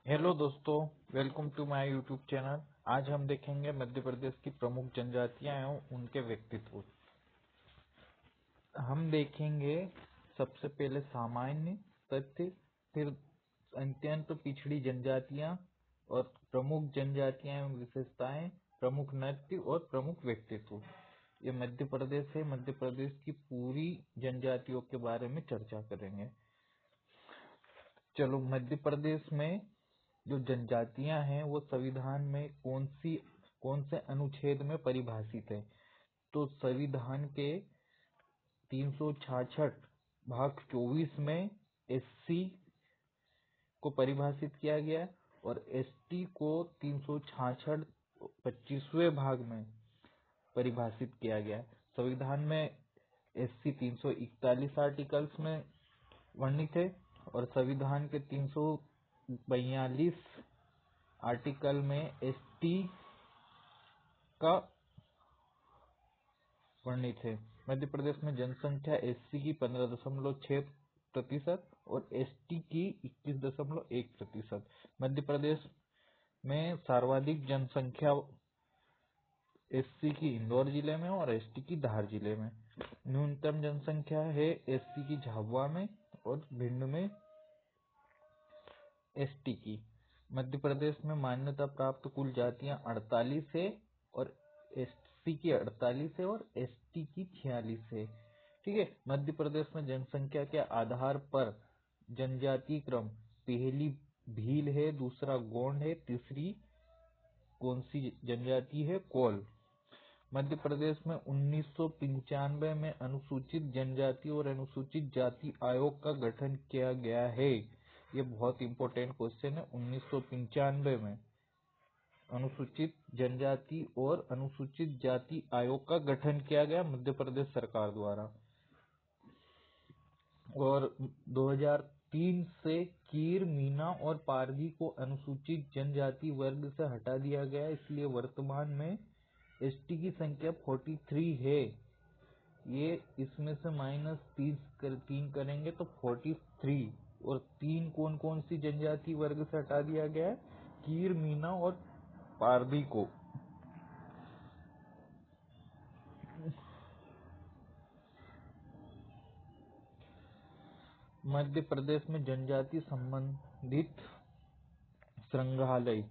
Hello दोस्तों, welcome to my YouTube channel. आज हम देखेंगे मध्य प्रदेश की प्रमुख जनजातियां एवं उनके व्यक्तित्व। हम देखेंगे सबसे पहले सामान्य तथ्य, फिर अत्यंत पिछड़ी जनजातियां और प्रमुख जनजातियां एवं विशेषताएं, प्रमुख नृत्य और प्रमुख व्यक्तित्व। ये मध्य प्रदेश है। मध्य प्रदेश की पूरी जनजातियों के बारे में चर्चा करेंगे। चलो, मध्य प्रदेश में जो जनजातियां हैं वो संविधान में कौन से अनुच्छेद में परिभाषित है। तो संविधान के 366 भाग 24 में एससी को परिभाषित किया गया और एसटी को 366 25वें भाग में परिभाषित किया गया। संविधान में एससी 341 आर्टिकल्स में वर्णित है और संविधान के 342 आर्टिकल में एसटी का वर्णित है। मध्य प्रदेश में जनसंख्या एससी की 15.6% और एसटी की 21.1%। मध्य प्रदेश में सर्वाधिक जनसंख्या एससी की इंदौर जिले में और एसटी की धार जिले में। न्यूनतम जनसंख्या है एससी की झाबुआ में और भिंड में एसटी की। मध्य प्रदेश में मान्यता प्राप्त कुल जातियां 48 है और एससी की 48 है और एसटी की 46 है। ठीक है। मध्य प्रदेश में जनसंख्या के आधार पर जनजाति क्रम, पहली भील है, दूसरा गोंड है, तीसरी कौन सी जनजाति है? कोल। मध्य प्रदेश में 1995 में अनुसूचित जनजाति और अनुसूचित जाति आयोग का गठन किया गया है। ये बहुत इंपॉर्टेंट क्वेश्चन है। 1995 में अनुसूचित जनजाति और अनुसूचित जाति आयोग का गठन किया गया मध्य प्रदेश सरकार द्वारा। और 2003 से कीर, मीना और पारधी को अनुसूचित जनजाति वर्ग से हटा दिया गया, इसलिए वर्तमान में एसटी की संख्या 43 है। ये इसमें से -3 करेंगे तो 43। और 3 कौन सी जनजाति वर्ग से हटा दिया गया है? कीर, मीना और पारधी को। मध्य प्रदेश में जनजाति संबंधित संग्रहालय।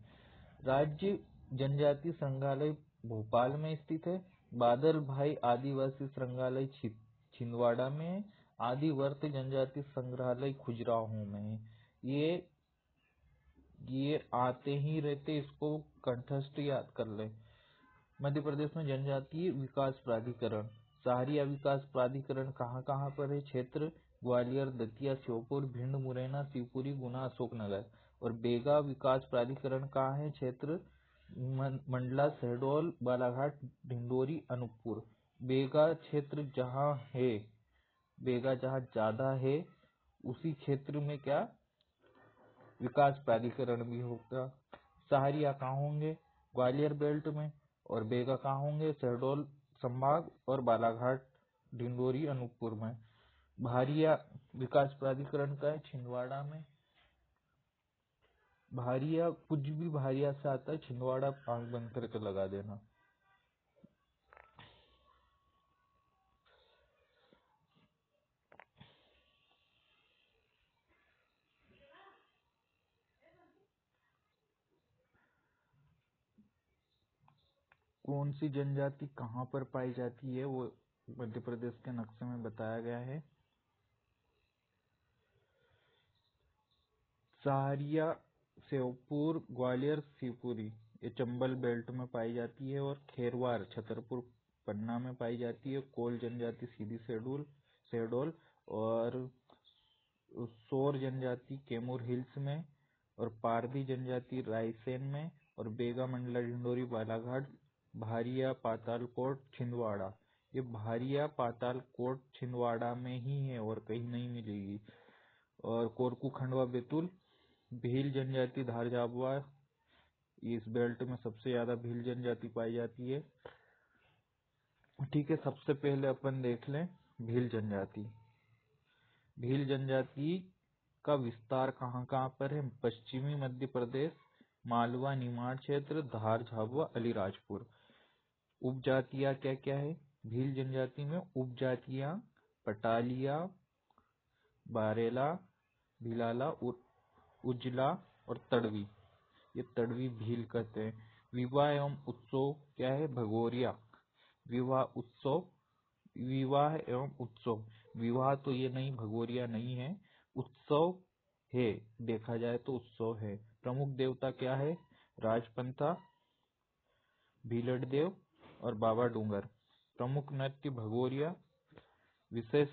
राज्य जनजाति संग्रहालय भोपाल में स्थित है। बादल भाई आदिवासी संग्रहालय छिंदवाड़ा में है। आदिवर्त जनजाति संग्रहालय खजुराहो में है। ये आते ही रहते, इसको कंठस्थ याद कर ले। मध्य प्रदेश में जनजातीय विकास प्राधिकरण। शहरी विकास प्राधिकरण कहाँ पर है? क्षेत्र ग्वालियर, दतिया, श्योपुर, भिंड, मुरैना, शिवपुरी, गुना, अशोकनगर। और बेगा विकास प्राधिकरण कहाँ है? क्षेत्र मंडला, शहडोल, बालाघाट, ढिंडोरी, अनूपपुर। बेगा क्षेत्र जहाँ है, बेगा जहाँ ज्यादा है उसी क्षेत्र में क्या विकास प्राधिकरण भी होगा। सहारिया कहाँ होंगे? ग्वालियर बेल्ट में। और बेगा कहाँ होंगे? शहडोल संभाग और बालाघाट, ढिंडोरी, अनूपपुर में। भारिया विकास प्राधिकरण का है छिंदवाड़ा में। भारिया कुछ भी भारिया से आता है, छिंदवाड़ा आंख बंद करके लगा देना। कौन सी जनजाति कहाँ पर पाई जाती है वो मध्य प्रदेश के नक्शे में बताया गया है। सहारिया, श्योपुर, ग्वालियर, शिवपुरी ये चंबल बेल्ट में पाई जाती है। और खेरवार छतरपुर पन्ना में पाई जाती है। कोल जनजाति सीधी शहडोल और सोर जनजाति कैमूर हिल्स में। और पारधी जनजाति रायसेन में। और बेगा, मंडला, ढिंडोरी, बालाघाट, भारिया, पातालकोट, छिंदवाड़ा। ये भारिया, पातालकोट, छिंदवाड़ा में ही है और कहीं नहीं मिलेगी। और कोरकू, खंडवा, बैतूल। भील जनजाति धार, झाबुआ। इस बेल्ट में सबसे ज्यादा भील जनजाति पाई जाती है। ठीक है, सबसे पहले अपन देख लें भील जनजाति। भील जनजाति इसका विस्तार कहाँ कहाँ पर है? पश्चिमी मध्य प्रदेश, मालवा निमाड़ क्षेत्र, धार झाबुआ अलीराजपुर। उपजातियां क्या क्या है? भील जनजाति में उपजातियां पटालिया, बारेला, भिलाला, उजला और तड़वी। ये तड़वी भील कहते हैं। विवाह एवं उत्सव क्या है? भगोरिया। विवाह उत्सव, विवाह एवं उत्सव, विवाह तो ये नहीं, भगोरिया नहीं है, उत्सव है, देखा जाए तो उत्सव है। प्रमुख देवता क्या है? राजपंथा, भीलड़देव और बाबा डूंगर। प्रमुख नृत्य भगोरिया। विशेष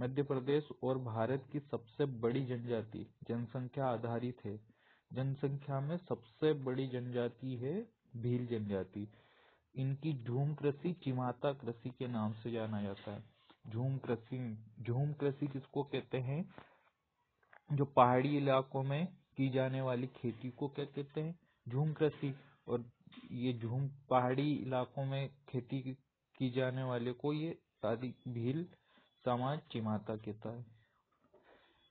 मध्य प्रदेश और भारत की सबसे बड़ी जनजाति, जनसंख्या आधारित है। जनसंख्या में सबसे बड़ी जनजाति है भील जनजाति। इनकी झूम कृषि चिमाता कृषि के नाम से जाना जाता है। झूम कृषि, झूम कृषि किसको कहते हैं? जो पहाड़ी इलाकों में की जाने वाली खेती को क्या कहते हैं? झूम कृषि। और ये झूम पहाड़ी इलाकों में खेती की जाने वाले को ये आदि भील समाज चिमाता कहता है।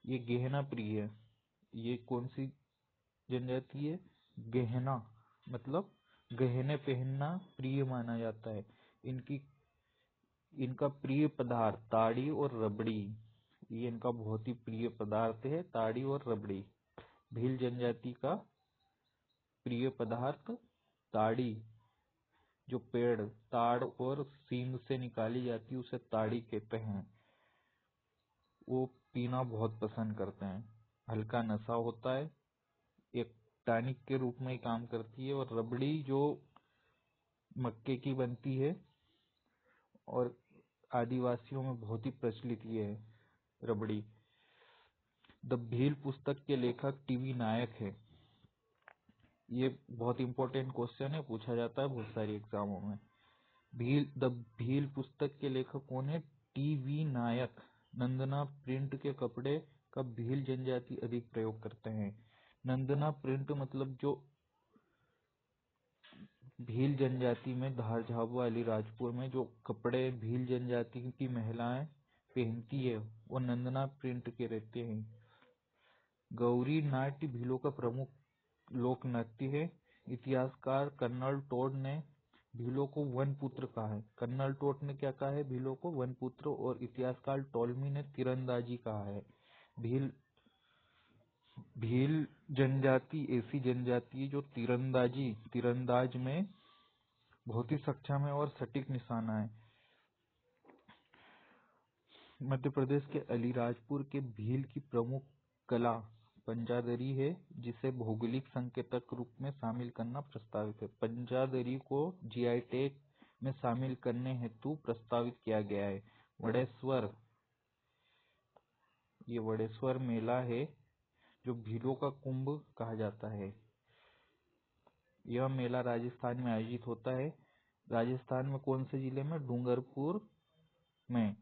ये गहना प्रिय है। ये कौन सी जनजाति है? गहना मतलब गहने पहनना प्रिय माना जाता है। इनका प्रिय पदार्थ ताड़ी और रबड़ी। ये इनका बहुत ही प्रिय पदार्थ है, ताड़ी और रबड़ी। भील जनजाति का प्रिय पदार्थ ताड़ी, जो पेड़ ताड़ और सींग से निकाली जाती है उसे ताड़ी कहते हैं। वो पीना बहुत पसंद करते हैं। हल्का नशा होता है, एक टॉनिक के रूप में काम करती है। और रबड़ी जो मक्के की बनती है और आदिवासियों में बहुत ही प्रचलित ये है रबड़ी। द भील पुस्तक के लेखक टीवी नायक है। ये बहुत इंपॉर्टेंट क्वेश्चन है, पूछा जाता है बहुत सारी एग्जामों में। द भील पुस्तक के लेखक कौन है? टीवी नायक। नंदना प्रिंट के कपड़े का भील जनजाति अधिक प्रयोग करते हैं। नंदना प्रिंट मतलब जो भील जनजाति में धार झाबुआ अलीराजपुर में जो कपड़े भील जनजाति की महिलाएं पहनती है वो नंदना प्रिंट के रहते हैं। गौरी नाट्य भीलों का प्रमुख लोक नृत्य है। इतिहासकार कर्नल टोड ने भीलों को वन पुत्र कहा है। कर्नल टोड ने क्या कहा है? भीलों को वन पुत्र। और इतिहासकार टोलमी ने तीरंदाजी कहा है। भील जनजाति ऐसी जनजाति है जो तीरंदाज में बहुत ही सक्षम है और सटीक निशाना है। मध्य प्रदेश के अलीराजपुर के भील की प्रमुख कला पंजादरी है, जिसे भौगोलिक संकेतक रूप में शामिल करना प्रस्तावित है। पंजादरी को जीआई टैग में शामिल करने हेतु प्रस्तावित किया गया है। वड़ेश्वर, ये वड़ेश्वर मेला है जो भीलों का कुंभ कहा जाता है। यह मेला राजस्थान में आयोजित होता है। राजस्थान में कौन से जिले में? डूंगरपुर में।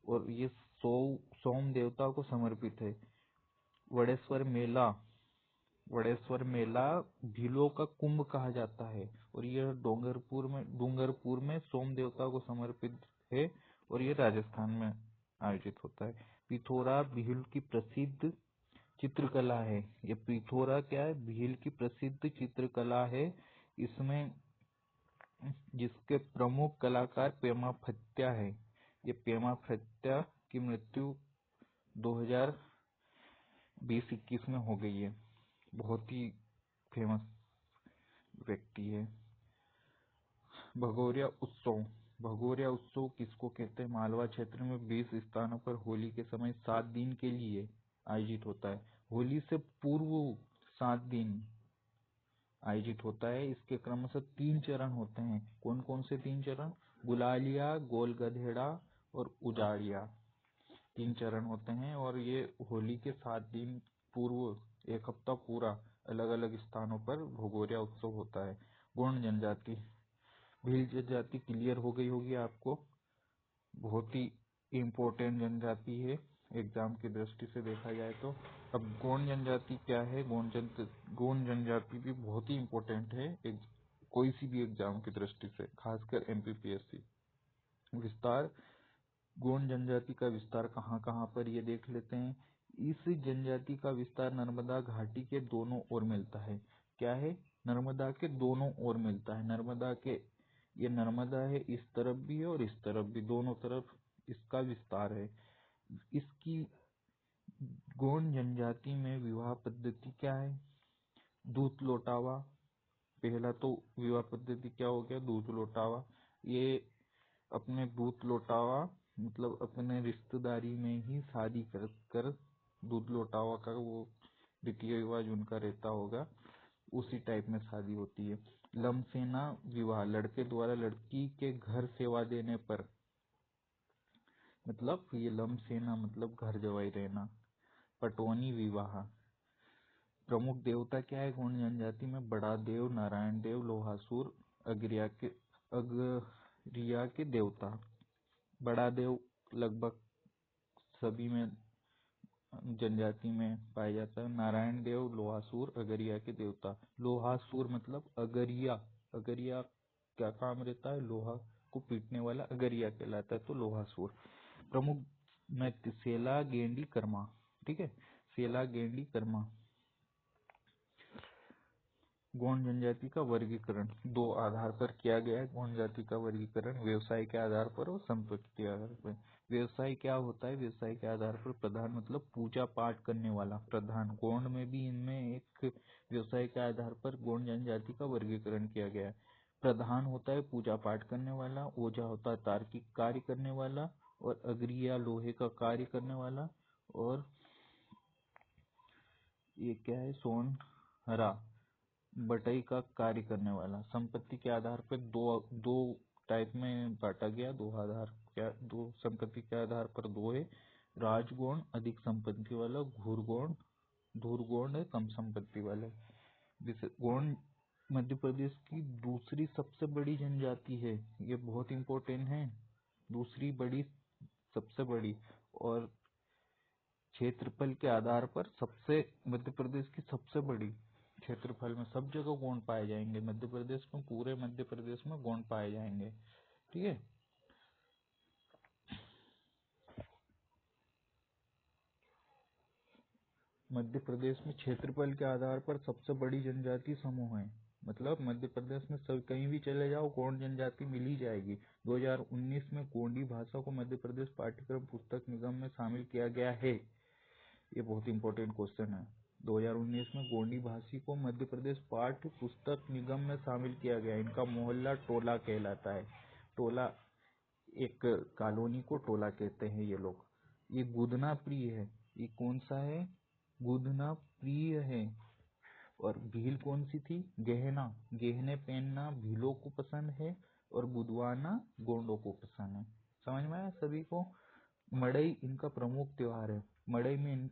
और ये सोम देवता को समर्पित है। वड़ेश्वर मेला भीलों का कुंभ कहा जाता है और यह डूंगरपुर में सोम देवता को समर्पित है और ये राजस्थान में आयोजित होता है। पिथौरा भील की प्रसिद्ध चित्रकला है। ये पिथौरा क्या है? भील की प्रसिद्ध चित्रकला है। इसमें जिसके प्रमुख कलाकार पेमा फत्या है। ये पेमा फत्या की मृत्यु 2020-21 में हो गई है। बहुत ही फेमस व्यक्ति है। भगोरिया उत्सव किसको कहते हैं? मालवा क्षेत्र में 20 स्थानों पर होली के समय 7 दिन के लिए आयोजित होता है। होली से पूर्व 7 दिन आयोजित होता है। इसके क्रमशः 3 चरण होते हैं। कौन कौन से 3 चरण? गुलालिया, गोल गधेड़ा और उजाड़िया, 3 चरण होते हैं। और ये होली के 7 दिन पूर्व 1 हफ्ता पूरा अलग अलग स्थानों पर भगोरिया उत्सव होता है। गोंड जनजाति, भील जनजाति क्लियर हो गई होगी आपको। बहुत ही इम्पोर्टेंट जनजाति है एग्जाम की दृष्टि से देखा जाए तो। अब गोंड जनजाति क्या है? गोंड जनजाति भी बहुत ही इम्पोर्टेंट है कोई सी भी एग्जाम की दृष्टि से, खासकर एमपीपीएससी। विस्तार, गोंड जनजाति का विस्तार कहाँ कहाँ पर ये देख लेते हैं। इस जनजाति का विस्तार नर्मदा घाटी के दोनों ओर मिलता है। क्या है? नर्मदा के दोनों ओर मिलता है। नर्मदा के, ये नर्मदा है, इस तरफ भी है और इस तरफ भी, दोनों तरफ इसका विस्तार है। इसकी गोंड जनजाति में विवाह पद्धति क्या है? दूध लौटावा। पहला तो विवाह पद्धति क्या हो गया? दूध लौटावा। ये अपने दूध लौटावा मतलब अपने रिश्तेदारी में ही शादी कर दूध लौटावा का वो द्वितीय विवाह उनका रहता होगा, उसी टाइप में शादी होती है। लमसेना विवाह, लड़के द्वारा लड़की के घर सेवा देने पर, मतलब ये लमसेना मतलब घर जवाई रहना। पटौनी विवाह। प्रमुख देवता क्या है गोंड जनजाति में? बड़ा देव, नारायण देव, लोहासुर, अगरिया के देवता। बड़ा देव लगभग सभी में जनजाति में पाया जाता है। नारायण देव, लोहासुर, अगरिया के देवता। लोहासुर मतलब अगरिया। अगरिया क्या काम रहता है? लोहा को पीटने वाला अगरिया कहलाता है, तो लोहासुर। प्रमुख नृत्य सेला, गेंडी, कर्मा। ठीक है, सेला, गेंडी, कर्मा। गोंड जनजाति का वर्गीकरण दो आधार पर किया गया है। गोंड जाति का वर्गीकरण व्यवसाय के आधार पर और संपत्ति के आधार पर। व्यवसाय क्या होता है? व्यवसाय के आधार पर प्रधान मतलब पूजा पाठ करने वाला प्रधान। गोंड में भी इनमें एक व्यवसाय के आधार पर गोंड जनजाति का वर्गीकरण किया गया है। प्रधान होता है पूजा पाठ करने वाला, ओझा होता है तार्किक कार्य करने वाला, और अग्रिया लोहे का कार्य करने वाला, और ये क्या है? सोनहरा बटाई का कार्य करने वाला। संपत्ति के आधार पर दो टाइप में बांटा गया। दो आधार क्या? दो संपत्ति के आधार पर दो है। राजगौंड अधिक संपत्ति वाला, धुरगौंड है कम संपत्ति वाला। जैसे गोंड मध्य प्रदेश की दूसरी सबसे बड़ी जनजाति है, ये बहुत इम्पोर्टेंट है। दूसरी बड़ी, सबसे बड़ी, और क्षेत्रफल के आधार पर सबसे, मध्य प्रदेश की सबसे बड़ी। क्षेत्रफल में सब जगह गोंड पाए जाएंगे मध्य प्रदेश में, पूरे मध्य प्रदेश में गोंड पाए जाएंगे। ठीक है, मध्य प्रदेश में क्षेत्रफल के आधार पर सबसे बड़ी जनजाति समूह है। मतलब मध्य प्रदेश में सब कहीं भी चले जाओ गोंड जनजाति मिल ही जाएगी। 2019 में गोंडी भाषा को मध्य प्रदेश पाठ्यक्रम पुस्तक निगम में शामिल किया गया है। ये बहुत इंपॉर्टेंट क्वेश्चन है। 2019 में गोंडी भाषी को मध्य प्रदेश पाठ्य पुस्तक निगम में शामिल किया गया। इनका मोहल्ला टोला कहलाता है। टोला, एक कॉलोनी को टोला कहते हैं ये लोग। ये गुदना प्रिय है। ये कौन सा है? गुदना प्रिय है। और भील कौन सी थी? गहना, गहने पहनना भीलों को पसंद है, और गुदवाना गोंडों को पसंद है। समझ में आया सभी को? मड़ई इनका प्रमुख त्योहार है। मड़ई में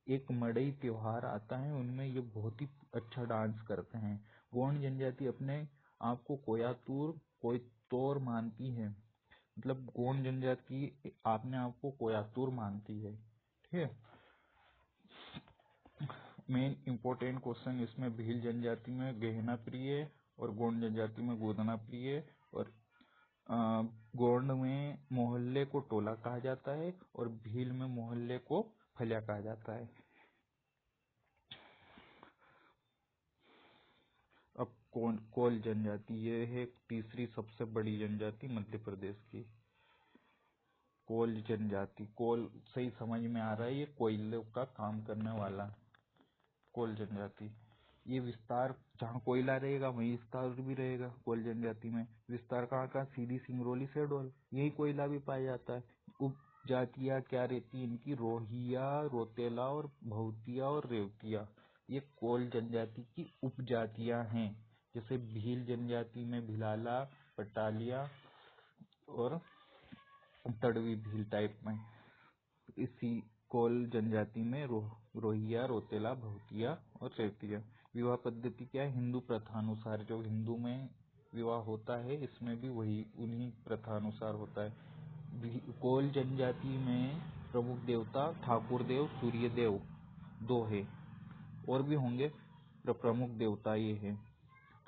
एक मड़ई त्योहार आता है, उनमें ये बहुत ही अच्छा डांस करते हैं। गोंड जनजाति अपने आप को कोयतोर मानती है। मतलब गोंड जनजाति अपने आप को कोयातुर मानती है। ठीक है, मेन इंपॉर्टेंट क्वेश्चन इसमें भील जनजाति में गहना प्रिय, और गोंड जनजाति में गोदना प्रिय, और गोंड में मोहल्ले को टोला कहा जाता है, और भील में मोहल्ले को फलिया कहा जाता है। अब कोल जनजाति, ये है तीसरी सबसे बड़ी जनजाति मध्य प्रदेश की। कोल जनजाति, कोल सही समझ में आ रहा है, ये कोयले का काम करने वाला कोल जनजाति। ये विस्तार जहाँ कोयला रहेगा वहीं विस्तार भी रहेगा। कोल जनजाति में विस्तार कहाँ कहाँ? सीधी, सिंगरौली, शहडोल, यही कोयला भी पाया जाता है। उप जातियाँ क्या रहती इनकी? रोहिया, रोतेला, और भौतिया, और रेवतिया। ये कोल जनजाति की उपजातियां हैं। जैसे भील जनजाति में भिलाला, पटालिया, और तड़वी भील टाइप में। इसी कोल जनजाति में रोहिया, रोतेला, भौतिया, और रेवतिया। विवाह पद्धति क्या है? हिंदू प्रथानुसार। जो हिंदू में विवाह होता है इसमें भी वही उन्हीं प्रथानुसार होता है। कोल जनजाति में प्रमुख देवता ठाकुर देव, सूर्य देव दो है, और भी होंगे। प्रमुख देवता ये है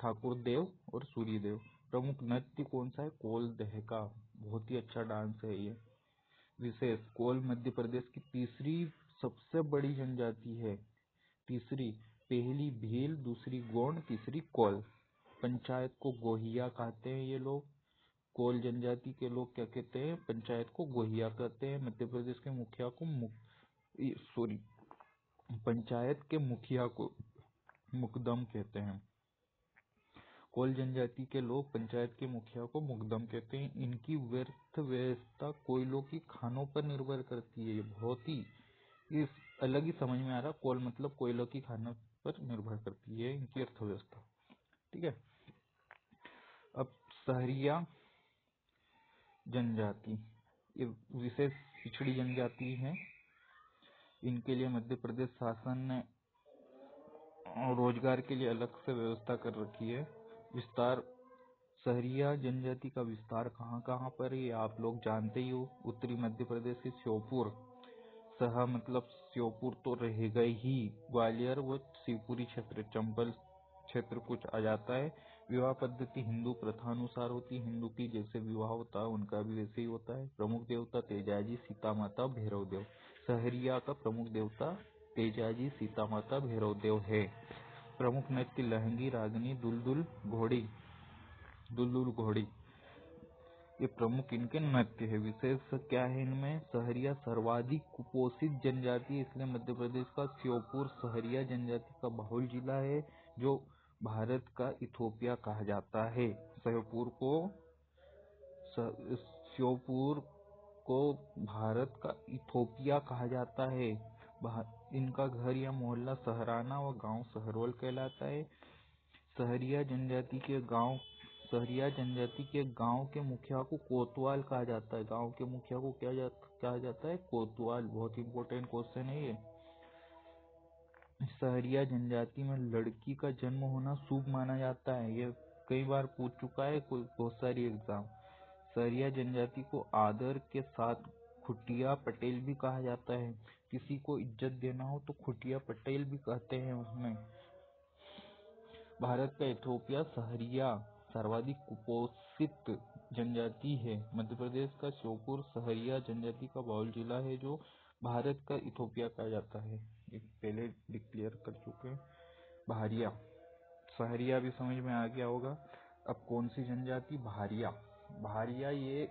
ठाकुर देव और सूर्य देव। प्रमुख नृत्य कौन सा है? कोल दहका, बहुत ही अच्छा डांस है ये। विशेष, कोल मध्य प्रदेश की तीसरी सबसे बड़ी जनजाति है। तीसरी, पहली भील, दूसरी गोंड, तीसरी कोल। पंचायत को गोहिया कहते हैं ये लोग। कोल जनजाति के लोग क्या कहते हैं? पंचायत को गोहिया कहते हैं। मध्य प्रदेश के मुखिया को पंचायत के मुखिया को मुकदम कहते हैं। कोल जनजाति के लोग पंचायत के मुखिया को मुकदम कहते हैं। इनकी व्यर्थ व्यवस्था कोयलों की खानों पर निर्भर करती है। ये बहुत ही इस अलग ही समझ में आ रहा। कोल मतलब कोयलों की खानों पर निर्भर करती है इनकी अर्थव्यवस्था। ठीक है। अब सहरिया जनजाति, ये विशेष पिछड़ी जनजाति है। इनके लिए मध्य प्रदेश शासन ने रोजगार के लिए अलग से व्यवस्था कर रखी है। विस्तार, सहरिया जनजाति का विस्तार कहाँ कहाँ पर है आप लोग जानते ही हो। उत्तरी मध्य प्रदेश के श्योपुर, सह मतलब श्योपुर तो रहेगा ही, ग्वालियर व शिवपुरी क्षेत्र, चंबल क्षेत्र कुछ आ जाता है। विवाह पद्धति हिंदू प्रथानुसार होती है। हिंदू की जैसे विवाह होता है उनका भी वैसे ही होता है। प्रमुख देवता तेजाजी, सीता माता, भैरव देव। सहरिया का प्रमुख देवता तेजाजी, सीता माता, भैरव देव है। प्रमुख नृत्य लहंगी, रागनी, दुलदुल घोड़ी, ये प्रमुख इनके नृत्य है। विशेष क्या है इनमें? सहरिया सर्वाधिक कुपोषित जनजाति है, इसलिए मध्य प्रदेश का श्योपुर सहरिया जनजाति का बहुल जिला है, जो भारत का इथोपिया कहा जाता है। श्योपुर को भारत का इथोपिया कहा जाता है। इनका घर या मोहल्ला सहराना व गांव सहरवल कहलाता है। सहरिया जनजाति के गांव के मुखिया को कोतवाल कहा जाता है। गांव के मुखिया को क्या कहा जाता है? कोतवाल। बहुत इंपॉर्टेंट क्वेश्चन है ये। सहरिया जनजाति में लड़की का जन्म होना शुभ माना जाता है। ये कई बार पूछ चुका है बहुत सारी एग्जाम। सहरिया जनजाति को आदर के साथ खुटिया पटेल भी कहा जाता है। किसी को इज्जत देना हो तो खुटिया पटेल भी कहते हैं उसमें। भारत का इथोपिया सहरिया सर्वाधिक कुपोषित जनजाति है। मध्य प्रदेश का श्योपुर सहरिया जनजाति का बहुल जिला है, जो भारत का इथोपिया कहा जाता है। ये पहले डिक्लेयर कर चुके हैं। भारिया, सहरिया भी समझ में आ गया होगा। अब कौन सी जनजाति? भारिया ये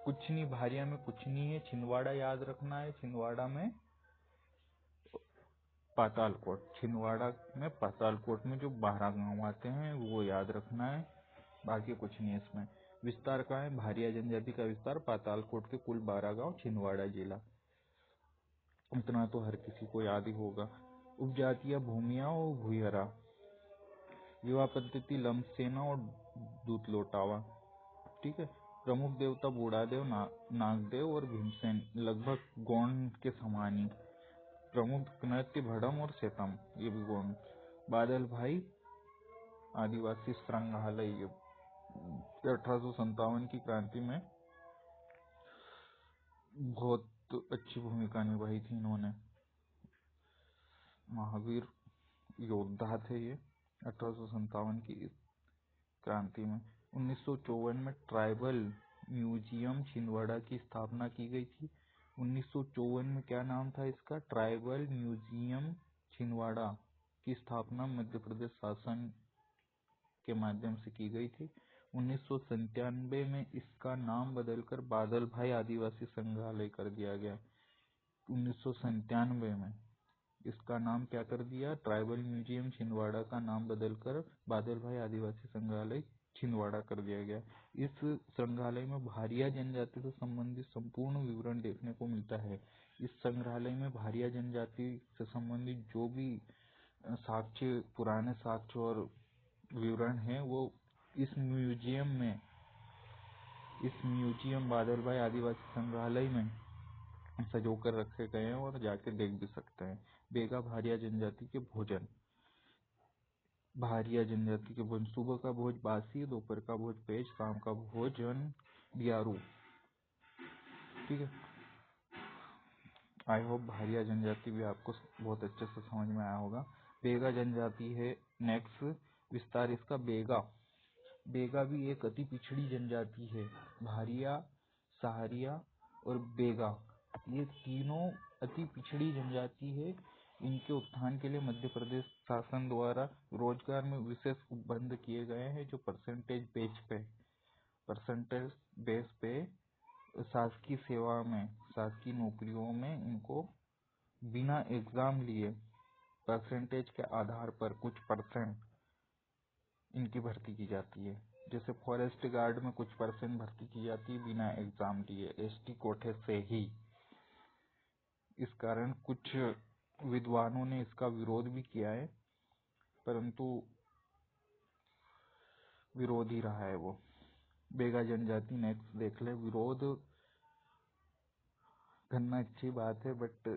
कुछ नहीं, भारिया में कुछ नहीं है। छिंदवाड़ा याद रखना है। छिंदवाड़ा में पातालकोट में जो 12 गांव आते हैं वो याद रखना है, बाकी कुछ नहीं है इसमें। विस्तार का है, भारिया जनजाति का विस्तार पातालकोट के कुल 12 गांव, छिंदवाड़ा जिला। इतना तो हर किसी को याद ही होगा। उपजातियां भूमिया और भूयरा। विवाह पद्धति लंबसेना और दूत लोटावा। ठीक है। प्रमुख देवता बूढ़ादेव, नागदेव और भीमसेन, लगभग गोंड के समान ही। प्रमुख नृत्य भड़म और सेतम, ये भी गोंड। बादल भाई आदिवासी संग्रहालय, ये 1857 की क्रांति में बहुत अच्छी भूमिका निभाई थी इन्होंने। महावीर योद्धा थे ये 1857 की क्रांति में। 1954 में ट्राइबल म्यूजियम छिंदवाड़ा की स्थापना की गई थी। 1954 में क्या नाम था इसका? ट्राइबल म्यूजियम छिंदवाड़ा की स्थापना मध्य प्रदेश शासन के माध्यम से की गई थी। 1997 में इसका नाम बदलकर बादल भाई आदिवासी संग्रहालय कर दिया गया। 1997 में इसका नाम क्या कर दिया? ट्राइबल म्यूजियम छिंदवाड़ा का नाम बदलकर बादल भाई आदिवासी संग्रहालय छिंदवाड़ा कर दिया गया। इस संग्रहालय में भारिया जनजाति से संबंधित संपूर्ण विवरण देखने को मिलता है। इस संग्रहालय में भारिया जनजाति से संबंधित जो भी साक्ष्य, पुराने साक्ष्य और विवरण है वो इस म्यूजियम बादल भाई आदिवासी संग्रहालय में सजो कर रखे गए हैं और जाकर देख भी सकते हैं। बेगा भारिया जनजाति के भोजन। भारिया जनजाति के भोजन: सुबह का भोज बासी, दोपहर का भोज पेज, शाम का भोजन डियारू। ठीक है। आई होप भारिया जनजाति भी आपको बहुत अच्छे से समझ में आया होगा। बेगा जनजाति है नेक्स्ट। विस्तार इसका बेगा भी एक अति पिछड़ी जनजाति है। भारिया, सहारिया और बेगा ये तीनों अति पिछड़ी जनजाति है। इनके उत्थान के लिए मध्य प्रदेश शासन द्वारा रोजगार में विशेष उपबंध किए गए हैं, जो परसेंटेज बेस पे शासकीय सेवा में, शासकीय नौकरियों में इनको बिना एग्जाम लिए परसेंटेज के आधार पर कुछ परसेंट इनकी भर्ती की जाती है। जैसे फॉरेस्ट गार्ड में कुछ परसेंट भर्ती की जाती है बिना एग्जाम दिए, एसटी कोटे से ही। इस कारण कुछ विद्वानों ने इसका विरोध भी किया है, परंतु विरोध ही रहा है वो। बेगा जनजाति नेक्स्ट देख ले। विरोध करना अच्छी बात है, बट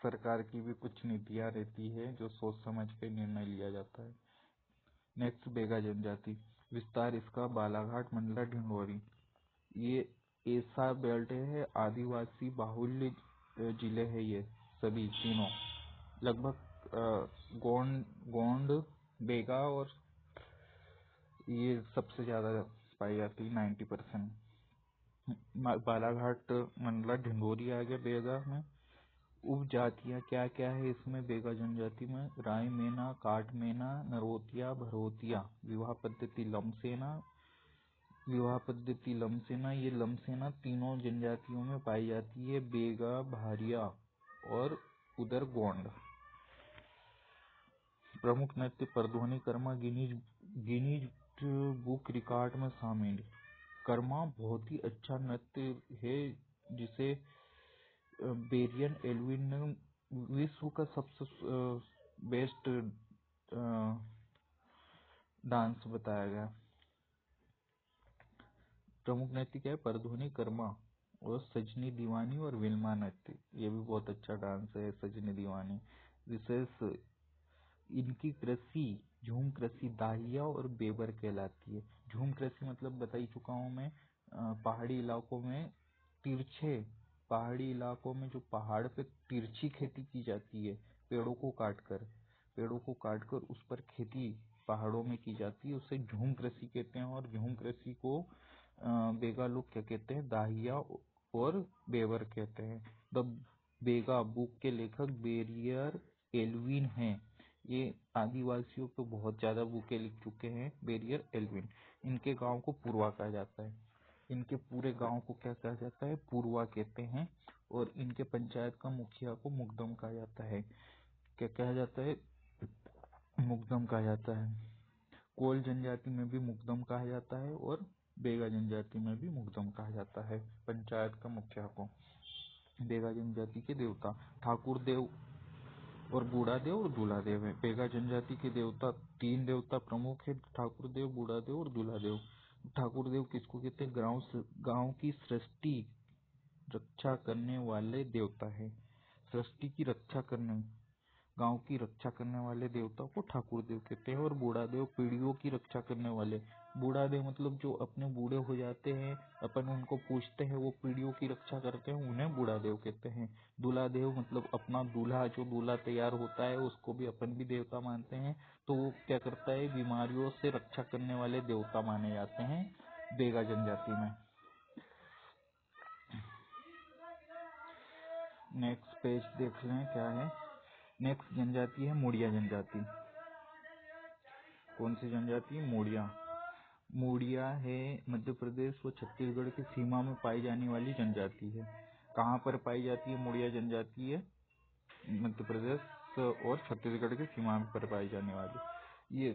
सरकार की भी कुछ नीतियां रहती है जो सोच समझ के निर्णय लिया जाता है। नेक्स्ट बेगा जनजाति विस्तार इसका बालाघाट, मंडला, ढिंडोरी। ये ऐसा बेल्ट है, आदिवासी बाहुल्य जिले है ये सभी तीनों। लगभग गोंड, बेगा और ये सबसे ज्यादा पाई जाती है, 90%। बालाघाट, मंडला, ढिंडोरी आ गया बेगा में। उपजातियां क्या क्या है इसमें बेगा जनजाति में? राय मेना, काट मेना, नरोतिया, भरोतिया। विवाह पद्धति लमसेना। ये लमसेना तीनों जनजातियों में पाई जाती है, बेगा, भारिया और उधर गोंड। प्रमुख नृत्य Pardhoni Karma Guinness book record में शामिल। कर्मा बहुत ही अच्छा नृत्य है, जिसे बेरियन एल्विन ने विश्व का सबसे बेस्ट डांस बताया गया। प्रमुख नृत्य क्या है? परधोनी कर्मा और सजनी दीवानी और विल्मा नृत्य। ये भी बहुत अच्छा डांस है, सजनी दीवानी। विशेष इनकी कृषि झूम कृषि दाहिया और बेबर कहलाती है। झूम कृषि मतलब बता ही चुका हूँ मैं। पहाड़ी इलाकों में जो पहाड़ पे तिरछी खेती की जाती है, पेड़ों को काटकर उस पर खेती पहाड़ों में की जाती है, उसे झूम कृषि कहते हैं। और झूम कृषि को बेगा लोग क्या कहते हैं? दाहिया और बेबर कहते हैं। द बेगा बुक के लेखक बेरियर एल्विन हैं। ये आदिवासियों को बहुत ज्यादा बुकें लिख चुके हैं, बेरियर एल्विन। इनके गांव को पूर्वा कहा जाता है। इनके पूरे गांव को क्या कहा जाता है? पूर्वा कहते हैं। और इनके पंचायत का मुखिया को मुकदम कहा जाता है। क्या कहा जाता है? मुकदम कहा जाता है। कोल जनजाति में भी मुकदम कहा जाता है और बेगा जनजाति में भी मुकदम कहा जाता है पंचायत का मुखिया को। बेगा जनजाति के देवता ठाकुर देव और बूढ़ा देव और दूल्हा देव है। बेगा जनजाति के देवता 3 देवता प्रमुख है, ठाकुर देव, बूढ़ा देव और दूल्हा देव। ठाकुर देव किसको कहते हैं? गांव की सृष्टि रक्षा करने वाले देवता है। सृष्टि की रक्षा करने, गांव की रक्षा करने वाले देवता को ठाकुर देव कहते हैं। और बूढ़ा देव पीढ़ियों की रक्षा करने वाले। बूढ़ा देव मतलब जो अपने बूढ़े हो जाते हैं, अपन उनको पूछते हैं, वो पीढ़ियों की रक्षा करते हैं, उन्हें बूढ़ा देव कहते हैं। दूल्हा देव मतलब अपना दूल्हा, जो दूल्हा तैयार होता है उसको भी अपन भी देवता मानते हैं, तो वो क्या करता है? बीमारियों से रक्षा करने वाले देवता माने जाते हैं बेगा जनजाति में। नेक्स्ट पेज देख लें क्या है। नेक्स्ट जनजाति है मुड़िया जनजाति। कौन सी जनजाति? मुड़िया है मध्य प्रदेश व छत्तीसगढ़ की सीमा में पाई जाने वाली जनजाति है। कहाँ पर पाई जाती है मुड़िया जनजाति? है मध्य प्रदेश और छत्तीसगढ़ की सीमा पर पाई जाने वाली। ये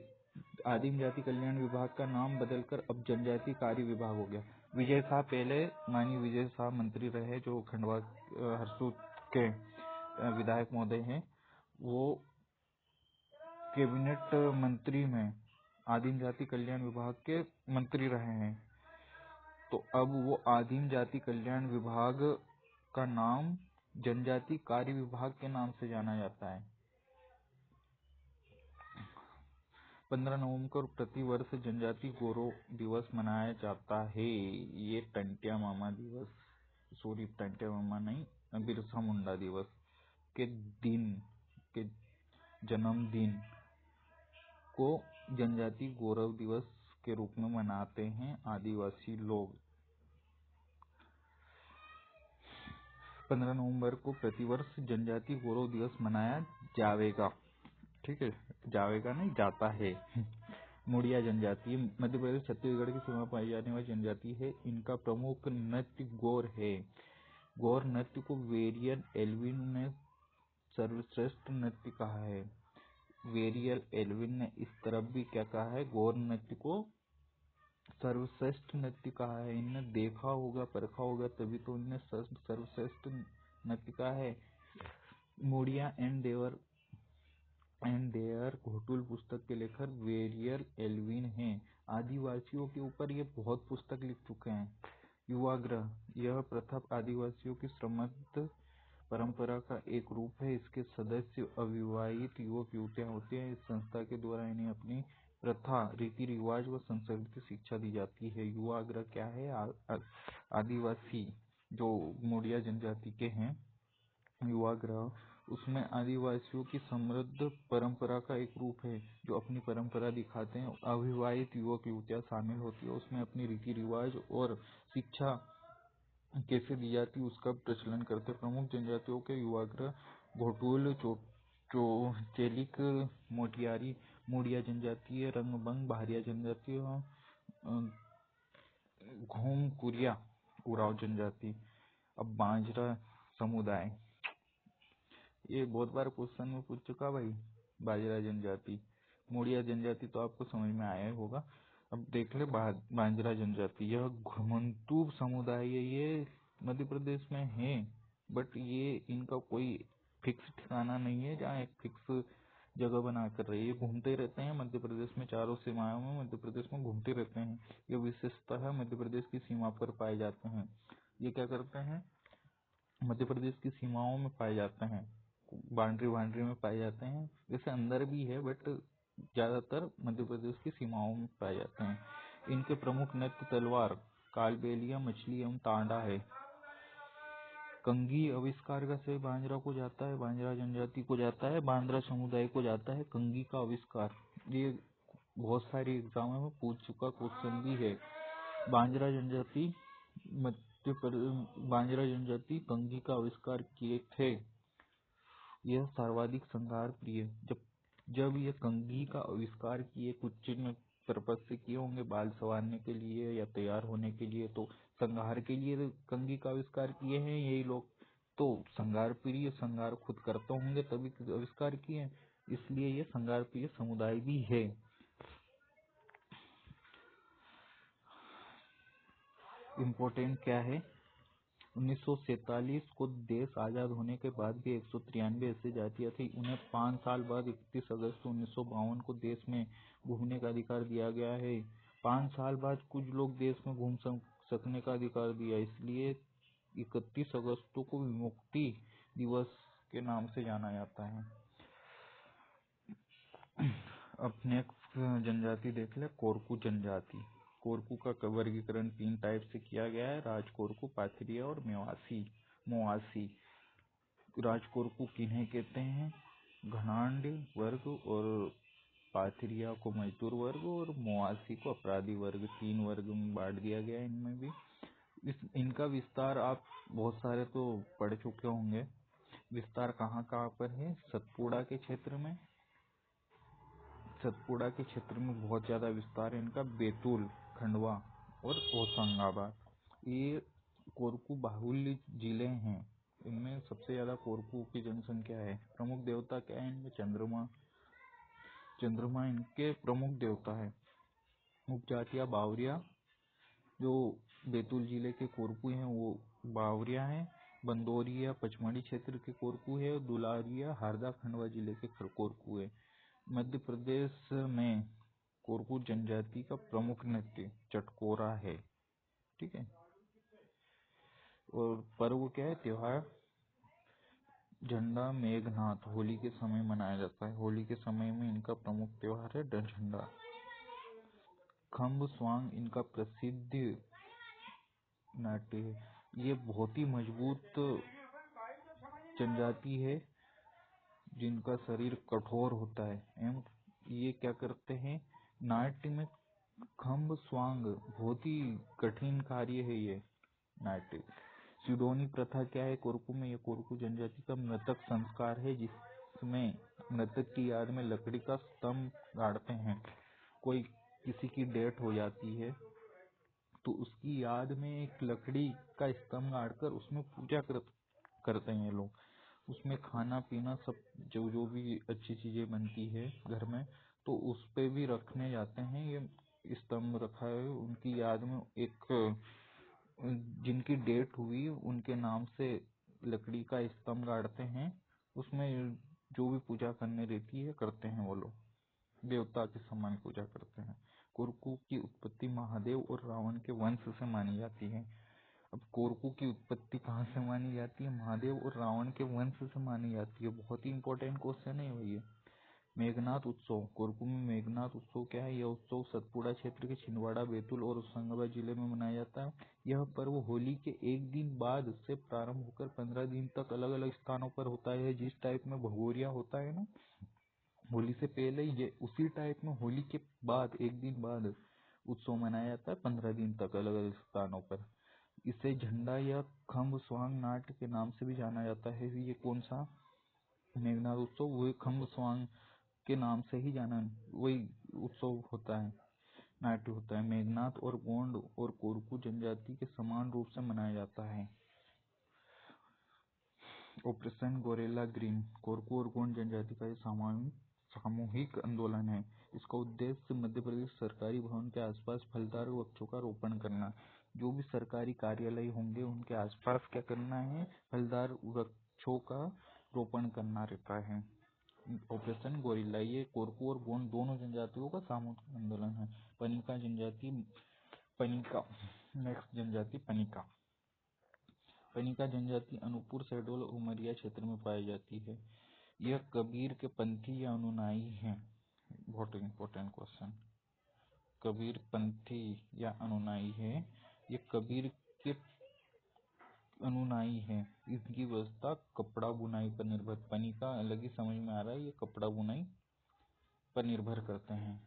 आदिम जाति कल्याण विभाग का नाम बदलकर अब जनजाति कार्य विभाग हो गया। विजय शाह पहले, माननीय विजय शाह मंत्री रहे, जो खंडवा हरसूद के विधायक महोदय हैं। वो कैबिनेट मंत्री में आदिम जाति कल्याण विभाग के मंत्री रहे हैं। तो अब वो आदिम जाति कल्याण विभाग का नाम जनजाति कार्य विभाग के नाम से जाना जाता है। 15 नवंबर को प्रति वर्ष जनजाति गौरव दिवस मनाया जाता है। ये टंटिया मामा नहीं, बिरसा मुंडा दिवस के जन्मदिन को जनजाति गौरव दिवस के रूप में मनाते हैं आदिवासी लोग। 15 नवंबर को प्रतिवर्ष जनजातीय गौरव दिवस मनाया जाएगा। ठीक है, जाएगा नहीं, जाता है। मुड़िया जनजाति मध्य प्रदेश छत्तीसगढ़ की सीमा पाई जाने वाली जनजाति है। इनका प्रमुख नृत्य गौर है। गौर नृत्य को वेरियल एल्विन ने सर्वश्रेष्ठ नृत्य कहा है। वेरियल एल्विन ने इस तरफ भी क्या कहा है, गौर नृत्य को सर्वश्रेष्ठ नृत्य कहा है। इनने देखा होगा, परखा होगा, तभी तो इनने सर्वश्रेष्ठ नृत्य कहा है। मुड़िया एंड देयर घोटुल पुस्तक के लेखक वेरियल एल्विन हैं। आदिवासियों के ऊपर ये बहुत पुस्तक लिख चुके हैं। युवाग्रह, यह प्रथा आदिवासियों की श्रमद्ध परंपरा का एक रूप है। इसके सदस्य अविवाहित युवक युवतियां होते हैं। इस संस्था के द्वारा इन्हें अपनी प्रथा, रीति रिवाज व संस्कृति की शिक्षा दी जाती है। युवाग्रह क्या है? आदिवासी जो मुड़िया जनजाति के हैं, युवाग्रह उसमें आदिवासियों की समृद्ध परंपरा का एक रूप है, जो अपनी परंपरा दिखाते हैं। अविवाहित युवक युवतियां शामिल होती है उसमें, अपनी रीति रिवाज और शिक्षा कैसे दी जाती उसका प्रचलन करते। प्रमुख जनजातियों के युवाग्रह घोटुल, चेलिक, मोटियारी, मुड़िया जनजातीय, रंगबंग, भारिया जनजातीय, घूमकुरिया, उराव जनजाति। अब बांजरा समुदाय, ये बहुत बार क्वेश्चन में पूछ चुका भाई। बाजरा जनजाति, मुड़िया जनजाति तो आपको समझ में आया ही होगा। अब देख ले बांजरा जनजाति, यह घुमंतू समुदाय है। ये मध्य प्रदेश में है, बट ये इनका कोई फिक्स ठिकाना नहीं है जहाँ एक फिक्स जगह बना कर रहे। ये घूमते रहते हैं मध्य प्रदेश में, चारों सीमाओं में मध्य प्रदेश में घूमते रहते हैं। ये विशेषतः मध्य प्रदेश की सीमा पर पाए जाते हैं। ये क्या करते हैं, मध्य प्रदेश की सीमाओं में पाए जाते हैं, बाउंड्री में पाए जाते हैं। वैसे अंदर भी है, बट ज्यादातर मध्य प्रदेश की सीमाओं में पाए जाते हैं। इनके प्रमुख नृत्य तलवार, कालबेलिया, मछली एवं तांडा है। कंघी आविष्कार का श्रेय बांजरा को जाता है, बांजरा जनजाति को जाता है, बांद्रा समुदाय को जाता है। कंघी का आविष्कार, ये बहुत सारी एग्जाम में पूछ चुका क्वेश्चन भी है। बांजरा जनजाति बांजरा जनजाति कंघी का आविष्कार किए थे। यह सर्वाधिक संहार प्रिय, जब ये कंघी का आविष्कार किए, कुछ चिन्ह पर्पज से किए होंगे, बाल संवारने के लिए या तैयार होने के लिए, तो संहार के लिए कंघी का आविष्कार किए हैं यही लोग। तो संहार प्रिय, संहार खुद करते होंगे तभी आविष्कार किए, इसलिए ये संहार प्रिय समुदाय भी है। इम्पोर्टेंट क्या है, 1947 को देश आजाद होने के बाद भी 193 ऐसी जातियां थी। उन्हें 5 साल बाद 31 अगस्त 1952 को देश में घूमने का अधिकार दिया गया है। 5 साल बाद कुछ लोग देश में घूम सकने का अधिकार दिया, इसलिए 31 अगस्त को विमुक्ति दिवस के नाम से जाना जाता है। अब नेक्स्ट जनजाति देख ले, कोरकू जनजाति। कोरकू का वर्गीकरण 3 टाइप से किया गया है, राजकोरकू, पाथरिया और मोआसी। राजकोरकू किन्हें कहते हैं, घनांड वर्ग, और पाथरिया को मजदूर वर्ग, और मोआसी को अपराधी वर्ग। 3 वर्ग में बांट दिया गया है। इनमें भी इनका विस्तार आप बहुत सारे तो पढ़ चुके होंगे। विस्तार कहाँ कहाँ पर है, सतपुड़ा के क्षेत्र में, सतपुड़ा के क्षेत्र में बहुत ज्यादा विस्तार है इनका। बैतूल, खंडवा और होशंगाबाद, ये कोरकू बाहुल्य जिले हैं। इनमें सबसे ज्यादा कोरकू की जनसंख्या है। प्रमुख देवता क्या है इनमें, चंद्रमा इनके प्रमुख देवता है। उपजातियां बावरिया, जो बैतूल जिले के कोरकू हैं वो बावरिया हैं। बंदोरिया पचमढ़ी क्षेत्र के कोरकू है। दुलारिया हरदा खंडवा जिले के कोरकू है। मध्य प्रदेश में कोरकू जनजाति का प्रमुख नृत्य चटकोरा है। ठीक है, और पर्व क्या है, त्योहार झंडा मेघनाथ होली के समय मनाया जाता है। होली के समय में इनका प्रमुख त्योहार है झंडा। खम्ब स्वांग इनका प्रसिद्ध नाट्य है। ये बहुत ही मजबूत जनजाति है जिनका शरीर कठोर होता है एवं ये क्या करते हैं, नाट्य में खम्ब स्वांग बहुत ही कठिन कार्य है ये नाट्य। सिडोनी प्रथा क्या है कोरकू में? ये कोरकू जनजाति का मृतक संस्कार है, जिसमें मृतक की याद में लकड़ी का स्तंभ गाड़ते हैं। कोई किसी की डेथ हो जाती है तो उसकी याद में एक लकड़ी का स्तंभ गाड़कर उसमें पूजा करते हैं लोग। उसमें खाना पीना सब जो भी अच्छी चीजें बनती है घर में, तो उस पे भी रखने जाते हैं। ये स्तंभ रखा है उनकी याद में, एक जिनकी डेट हुई उनके नाम से लकड़ी का स्तंभ गाड़ते हैं। उसमें जो भी पूजा करने रहती है करते हैं वो लोग, देवता के समान पूजा करते हैं। कोरकू की उत्पत्ति महादेव और रावण के वंश से मानी जाती है। अब कोरकू की उत्पत्ति कहाँ से मानी जाती है? महादेव और रावण के वंश से मानी जाती है। बहुत ही इंपॉर्टेंट क्वेश्चन है भैया। मेघनाथ उत्सव, कोरकू में मेघनाथ उत्सव क्या है? यह उत्सव सतपुड़ा क्षेत्र के छिंदवाड़ा, बैतूल और होशंगाबाद जिले में मनाया जाता है। यह पर्व होली के एक दिन बाद से प्रारंभ होकर 15 दिन तक अलग अलग स्थानों पर होता है। जिस टाइप में भगोरिया होता है ना होली से पहले, ये उसी टाइप में होली के बाद एक दिन बाद उत्सव मनाया जाता है 15 दिन तक अलग अलग स्थानों पर। इसे झंडा या खम्ब स्वांग नाट्य के नाम से भी जाना जाता है। ये कौन सा मेघनाथ उत्सव? वही खम्ब स्वांग के नाम से ही जाना, वही उत्सव होता है, नाट्य होता है। मेघनाथ और गोंड और कोरकू जनजाति के समान रूप से मनाया जाता है। ऑपरेशन गोरेला ग्रीन, कोरकू और गोंड जनजाति का सामूहिक आंदोलन है। इसका उद्देश्य मध्य प्रदेश सरकारी भवन के आसपास फलदार वृक्षों का रोपण करना। जो भी सरकारी कार्यालय होंगे उनके आसपास क्या करना है? फलदार वृक्षों का रोपण करना रहता है। ऑपरेशन गोरिल्ला, ये कोरकू और गोंड दोनों जनजातियों का सामूहिक आंदोलन है। पनिका जनजाति, पनिका नेक्स्ट जनजाति पनिका। पनिका जनजाति अनूपपुर, शहडोल और उमरिया क्षेत्र में पाई जाती है। यह कबीर के पंथी या अनुयायी हैं। बहुत इंपॉर्टेंट क्वेश्चन। कबीर पंथी या अनुयायी है। ये कबीर के अनुयायी है। इनकी व्यवस्था कपड़ा बुनाई पर निर्भर, पनिका अलग ही समझ में आ रहा है, ये कपड़ा बुनाई पर निर्भर करते हैं।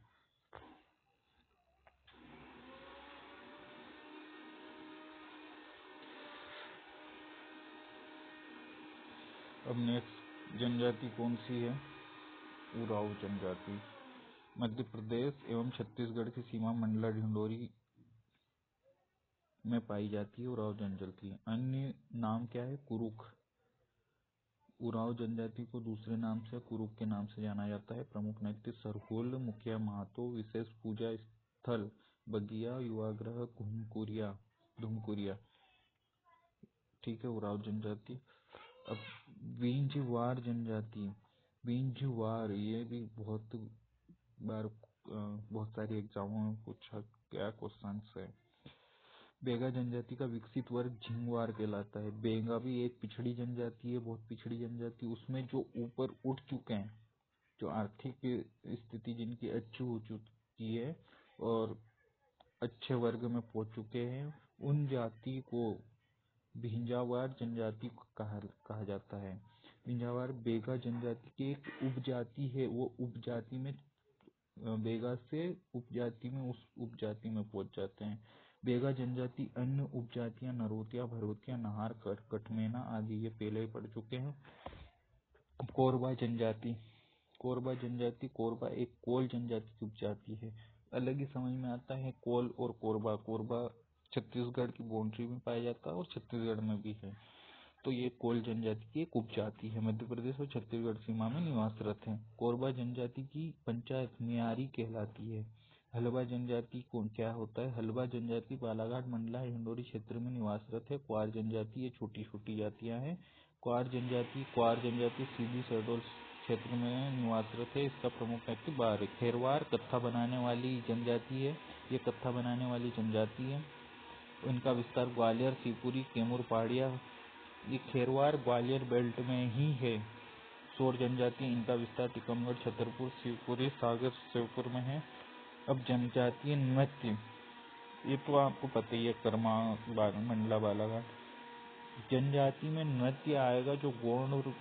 अब नेक्स्ट जनजाति कौन सी है? उराव जनजाति। मध्य प्रदेश एवं छत्तीसगढ़ की सीमा मंडला ढिंडोरी में पाई जाती है उराव जनजाति। अन्य नाम क्या है? कुरुख। उराव जनजाति को दूसरे नाम से कुरुख के नाम से जाना जाता है। प्रमुख नृत्य सरहुल, मुखिया महतो। विशेष पूजा स्थल बगिया, युवागृह, घुमकुरिया। ठीक है, उराव जनजाति। अब विंझवार जनजाति। विंझवार, ये भी बहुत बार बहुत सारी एग्जामों में पूछा गया क्वेश्चन है। बेगा जनजाति का विकसित वर्ग झिंगवार कहलाता है। बेगा भी एक पिछड़ी जनजाति है, बहुत पिछड़ी जनजाति। उसमें जो ऊपर उठ चुके हैं, जो आर्थिक स्थिति जिनकी अच्छी हो चुकी है और अच्छे वर्ग में पहुंच चुके हैं, उन जाति को भिंजावार जनजाति कहा जाता है। भिंजावार बेगा जनजाति की एक उपजाति है। वो उपजाति में बेगा से उपजाति में उस उपजाति में पहुंच जाते हैं। बेगा जनजाति अन्य उपजातियां नरोतिया, भरोतिया, नाहार, कटमेना आदि ये पहले ही पढ़ चुके हैं। कोरबा जनजाति। कोरबा जनजाति, कोरबा एक कोल जनजाति की उपजाति है। अलग ही समझ में आता है कोल और कोरबा। कोरबा छत्तीसगढ़ की बाउंड्री में पाया जाता है और छत्तीसगढ़ में भी है। तो ये कोल जनजाति की एक उपजाति है। मध्य प्रदेश और छत्तीसगढ़ सीमा में निवासरत है। कोरबा जनजाति की पंचायत मियारी कहलाती है। हलवा जनजाति को क्या होता है? हलवा जनजाति बालाघाट, मंडला, हिंडोरी क्षेत्र में निवासरत है। क्वार जनजाति, ये छोटी छोटी जातियां हैं। क्वार जनजाति सीधी शहडोल क्षेत्र में निवासरत है। इसका प्रमुख नृत्य बार है। खेरवार कत्था बनाने वाली जनजाति है। ये कत्था बनाने वाली जनजाति है। इनका विस्तार ग्वालियर, शिवपुरी, कैमूर, पहाड़िया। ये खेरवार ग्वालियर बेल्ट में ही है। शोर जनजाति, इनका विस्तार टीकमगढ़, छतरपुर, शिवपुरी, सागर, शिवपुर में है। अब जनजातीय नृत्य, ये तो आपको पता ही है, कर्मा, मंडला, बालाघाट। जनजाति में नृत्य आएगा जो गोंड, और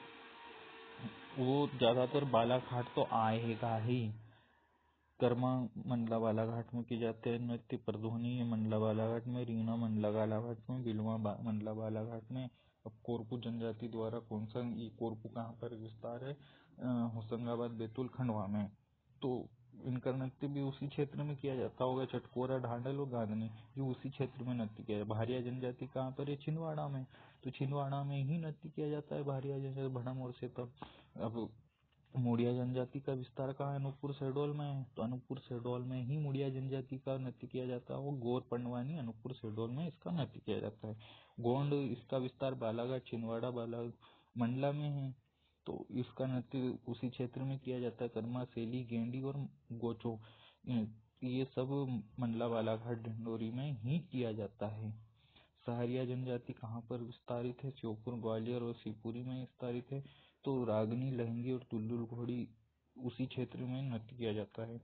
वो ज्यादातर बालाघाट तो आएगा ही। कर्मा मंडला बालाघाट में किए जाते हैं नृत्य, परधोनी मंडला बालाघाट में, रीना मंडला बालाघाट में, बिलवा मंडला बालाघाट में। अब कोरकू जनजाति द्वारा कौन सा, ये कोरकू कहाँ पर विस्तार है, होशंगाबाद, बैतूल, खंडवा में। तो इनका नृत्य भी उसी क्षेत्र में किया जाता होगा। चटकोरा, ढांडल और गादनी ये उसी क्षेत्र में नृत्य किया जाता है। भारिया जनजाति कहाँ पर है, छिंदवाड़ा में, तो छिंदवाड़ा में ही नृत्य किया जाता है भारिया जनजाति, भड़म और सेतम। अब मुड़िया जनजाति का विस्तार कहाँ है, अनूपपुर शहडोल में है, तो अनूपपुर शहडोल में ही मुड़िया जनजाति का नृत्य किया जाता है। वो गौर पंडवानी अनूपपुर शहडोल में इसका नृत्य किया जाता है। गोंड, इसका विस्तार बालाघाट, छिंदवाड़ा, बाला मंडला में है, तो इसका नृत्य उसी क्षेत्र में किया जाता है। कर्मा, सेली, गेंडी और गोचो ये सब मंडला बालाघाट ढिंडोरी में ही किया जाता है। सहारिया जनजाति कहाँ पर विस्तारित है, श्योपुर, ग्वालियर और शिवपुरी में विस्तारित है। तो रागनी, लहंगी और तुल्लुल घोड़ी उसी क्षेत्र में नृत्य किया जाता है।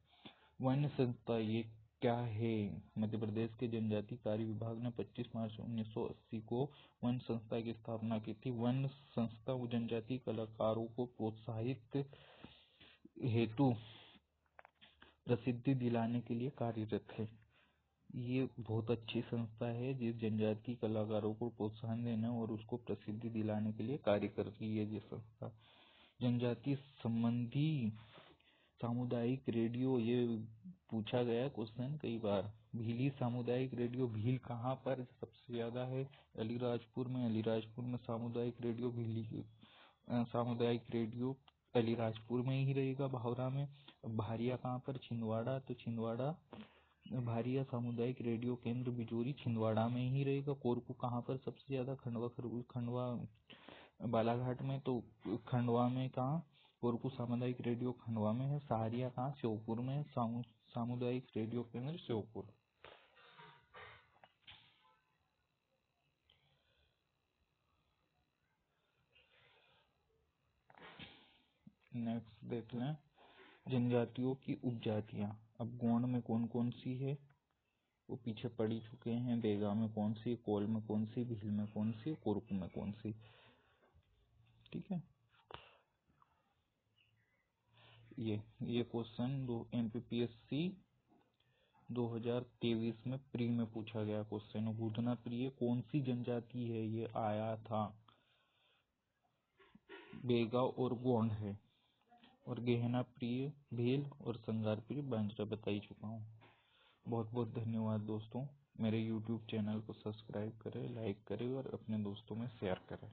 वन्य संस्था ये क्या है, मध्य प्रदेश के जनजाति कार्य विभाग ने 25 मार्च 1980 को वन संस्था की स्थापना की थी। वन संस्था जनजाति कलाकारों को प्रोत्साहित हेतु प्रसिद्धि दिलाने के लिए कार्यरत है। ये बहुत अच्छी संस्था है जिस जनजाति कलाकारों को प्रोत्साहन देने और उसको प्रसिद्धि दिलाने के लिए कार्य कर रही है ये संस्था। जनजाति संबंधी सामुदायिक रेडियो, ये पूछा गया क्वेश्चन कई बार। भीली सामुदायिक रेडियो, भील कहाँ पर सबसे ज्यादा है, अलीराजपुर में। अलीराजपुर में सामुदायिक रेडियो, भीली सामुदायिक रेडियो अलीराजपुर में ही रहेगा, भावरा में। भारिया कहाँ पर, छिंदवाड़ा, तो छिंदवाड़ा भारिया सामुदायिक रेडियो केंद्र बिजोरी छिंदवाड़ा में ही रहेगा। कोरकू कहाँ पर सबसे ज्यादा, खंडवा बालाघाट में, तो खंडवा में कहाँ, कोरकू सामुदायिक रेडियो खंडवा में है। सहारिया कहाँ, श्योपुर में, सामुदायिक रेडियो केंद्र श्योपुर। नेक्स्ट देख लें, जनजातियों की उपजातियां। अब गोंड में कौन कौन सी है वो पीछे पढ़ ही चुके हैं। बेगा में कौन सी, कोल में कौन सी, भील में कौन सी, कोरकू में कौन सी। ठीक है, ये क्वेश्चन MPPSC 2023 में प्री में पूछा गया क्वेश्चन है। बुधना प्रिय कौन सी जनजाति है, ये आया था, बेगा और गोंड है। और गहना प्रिय भील और संगार प्रिय बांजरा बता ही चुका हूँ। बहुत बहुत धन्यवाद दोस्तों। मेरे YouTube चैनल को सब्सक्राइब करें, लाइक करें और अपने दोस्तों में शेयर करें।